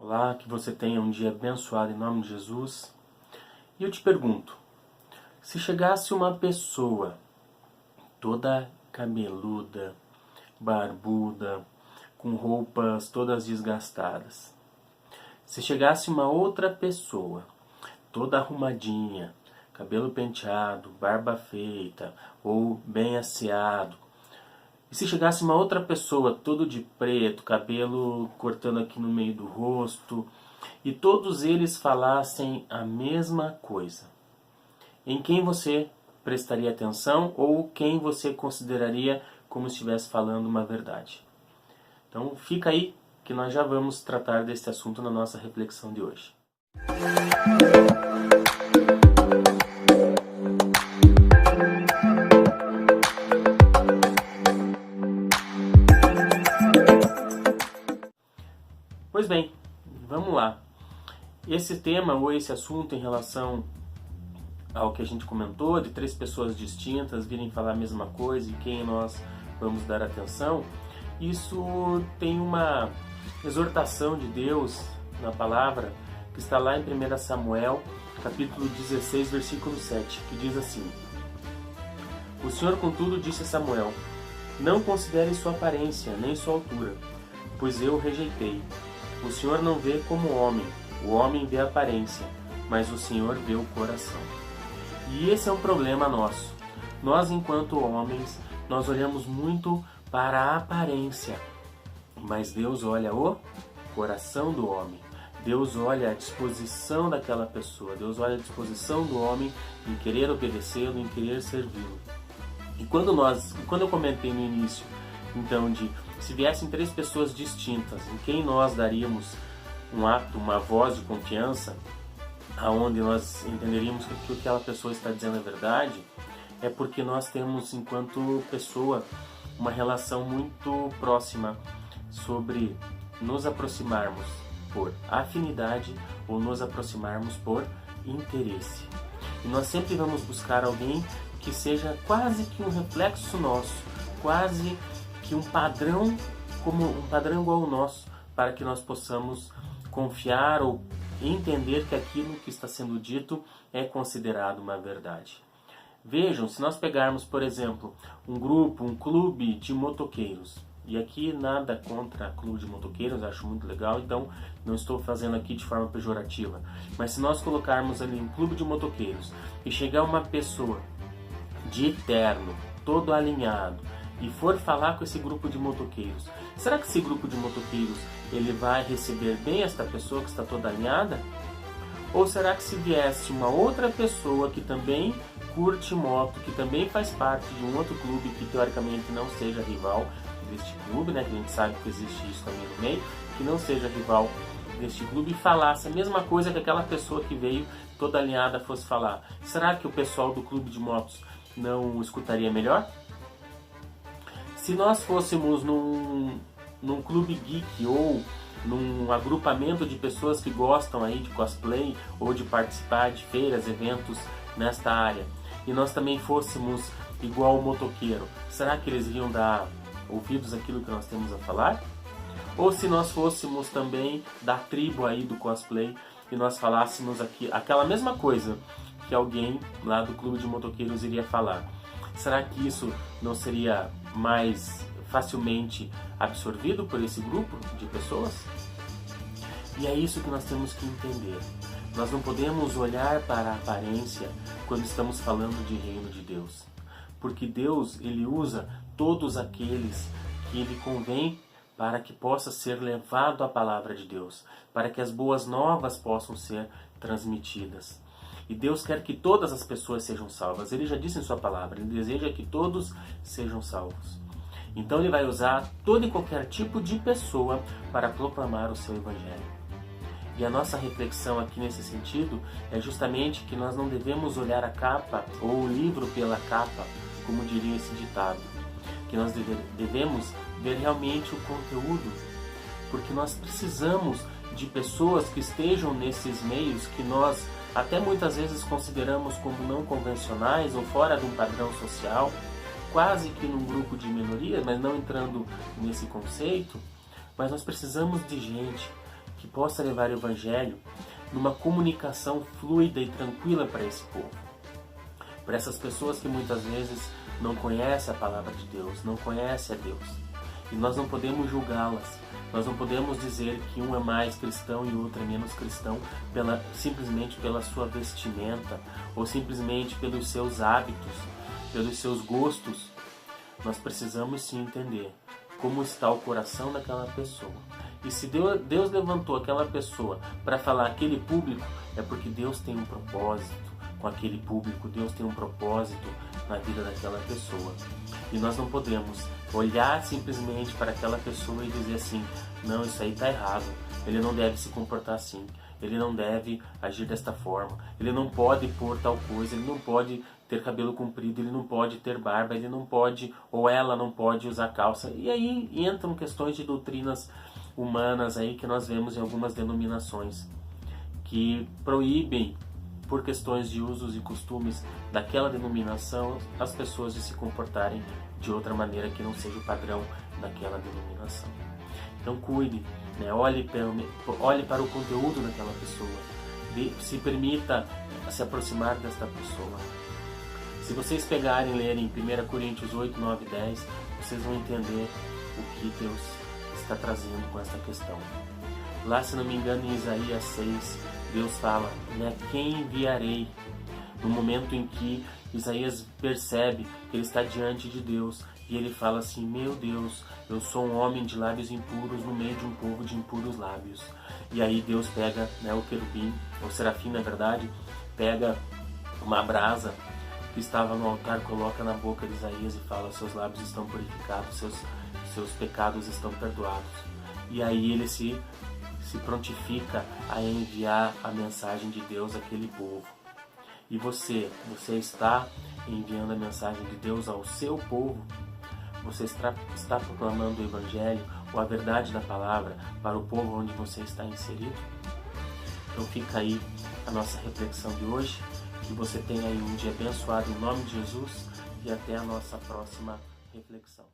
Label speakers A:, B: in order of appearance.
A: Olá, que você tenha um dia abençoado em nome de Jesus. E eu te pergunto, se chegasse uma pessoa toda cabeluda, barbuda, com roupas todas desgastadas, se chegasse uma outra pessoa toda arrumadinha, cabelo penteado, barba feita ou bem asseado, e se chegasse uma outra pessoa todo de preto, cabelo cortando aqui no meio do rosto, e todos eles falassem a mesma coisa, em quem você prestaria atenção ou quem você consideraria como se estivesse falando uma verdade? Então fica aí que nós já vamos tratar desse assunto na nossa reflexão de hoje. Pois bem, vamos lá. Esse tema ou esse assunto em relação ao que a gente comentou, de três pessoas distintas virem falar a mesma coisa e quem nós vamos dar atenção, isso tem uma exortação de Deus na palavra que está lá em 1 Samuel, capítulo 16, versículo 7, que diz assim: O Senhor, contudo, disse a Samuel: Não considere sua aparência, nem sua altura, pois eu o rejeitei. O Senhor não vê como o homem vê a aparência, mas o Senhor vê o coração. E esse é um problema nosso. Nós, enquanto homens, nós olhamos muito para a aparência, mas Deus olha o coração do homem. Deus olha a disposição daquela pessoa. Deus olha a disposição do homem em querer obedecê-lo, em querer servi-lo. E quando eu comentei no início, então, de se viessem três pessoas distintas, em quem nós daríamos um ato, uma voz de confiança, aonde nós entenderíamos que aquela pessoa está dizendo a verdade, é porque nós temos, enquanto pessoa, uma relação muito próxima sobre nos aproximarmos por afinidade ou nos aproximarmos por interesse. E nós sempre vamos buscar alguém que seja quase que um reflexo nosso, quase que um padrão, como um padrão igual ao nosso, para que nós possamos confiar ou entender que aquilo que está sendo dito é considerado uma verdade. Vejam, se nós pegarmos, por exemplo, um grupo, um clube de motoqueiros, e aqui nada contra clube de motoqueiros, acho muito legal, então não estou fazendo aqui de forma pejorativa, mas se nós colocarmos ali um clube de motoqueiros e chegar uma pessoa de terno, todo alinhado, e for falar com esse grupo de motoqueiros, será que esse grupo de motoqueiros ele vai receber bem esta pessoa que está toda alinhada? Ou será que se viesse uma outra pessoa que também curte moto, que também faz parte de um outro clube que teoricamente não seja rival deste clube, né? Que a gente sabe que existe isso também no meio, que não seja rival deste clube, e falasse a mesma coisa que aquela pessoa que veio toda alinhada fosse falar? Será que o pessoal do clube de motos não escutaria melhor? Se nós fôssemos num clube geek ou num agrupamento de pessoas que gostam aí de cosplay ou de participar de feiras, eventos nesta área, e nós também fôssemos igual o motoqueiro, será que eles iriam dar ouvidos àquilo que nós temos a falar? Ou se nós fôssemos também da tribo aí do cosplay e nós falássemos aqui aquela mesma coisa que alguém lá do clube de motoqueiros iria falar, será que isso não seria mais facilmente absorvido por esse grupo de pessoas? E é isso que nós temos que entender. Nós não podemos olhar para a aparência quando estamos falando de reino de Deus, porque Deus ele usa todos aqueles que ele convém para que possa ser levado a palavra de Deus, para que as boas novas possam ser transmitidas. E Deus quer que todas as pessoas sejam salvas. Ele já disse em sua palavra, ele deseja que todos sejam salvos. Então ele vai usar todo e qualquer tipo de pessoa para proclamar o seu evangelho. E a nossa reflexão aqui nesse sentido é justamente que nós não devemos olhar a capa ou o livro pela capa, como diria esse ditado. Que nós devemos ver realmente o conteúdo, porque nós precisamos de pessoas que estejam nesses meios que nós até muitas vezes consideramos como não convencionais ou fora de um padrão social, quase que num grupo de minorias, mas não entrando nesse conceito. Mas nós precisamos de gente que que possa levar o Evangelho numa comunicação fluida e tranquila para esse povo. Para essas pessoas que muitas vezes não conhecem a palavra de Deus, não conhecem a Deus. E nós não podemos julgá-las, nós não podemos dizer que um é mais cristão e o outro é menos cristão simplesmente pela sua vestimenta ou simplesmente pelos seus hábitos, pelos seus gostos. Nós precisamos sim entender como está o coração daquela pessoa. E se Deus levantou aquela pessoa para falar aquele público, é porque Deus tem um propósito com aquele público, Deus tem um propósito na vida daquela pessoa. E nós não podemos olhar simplesmente para aquela pessoa e dizer assim, não, isso aí está errado, ele não deve se comportar assim, ele não deve agir desta forma, ele não pode pôr tal coisa, ele não pode ter cabelo comprido, ele não pode ter barba, ele não pode, ou ela não pode usar calça. E aí entram questões de doutrinas humanas aí que nós vemos em algumas denominações que proíbem, por questões de usos e costumes daquela denominação, as pessoas de se comportarem de outra maneira que não seja o padrão daquela denominação. Então cuide, né? Olhe para o conteúdo daquela pessoa, se permita se aproximar desta pessoa. Se vocês pegarem e lerem 1 Coríntios 8, 9 e 10, vocês vão entender o que Deus está trazendo com esta questão. Lá, se não me engano, em Isaías 6, Deus fala, né, quem enviarei? No momento em que Isaías percebe que ele está diante de Deus e ele fala assim, meu Deus, eu sou um homem de lábios impuros no meio de um povo de impuros lábios. E aí Deus pega, né, o querubim, o serafim na verdade, pega uma brasa que estava no altar, coloca na boca de Isaías e fala, seus lábios estão purificados, seus pecados estão perdoados. E aí ele se prontifica a enviar a mensagem de Deus àquele povo. E você está enviando a mensagem de Deus ao seu povo? Você está proclamando o Evangelho ou a verdade da palavra para o povo onde você está inserido? Então fica aí a nossa reflexão de hoje. Que você tenha aí um dia abençoado em nome de Jesus e até a nossa próxima reflexão.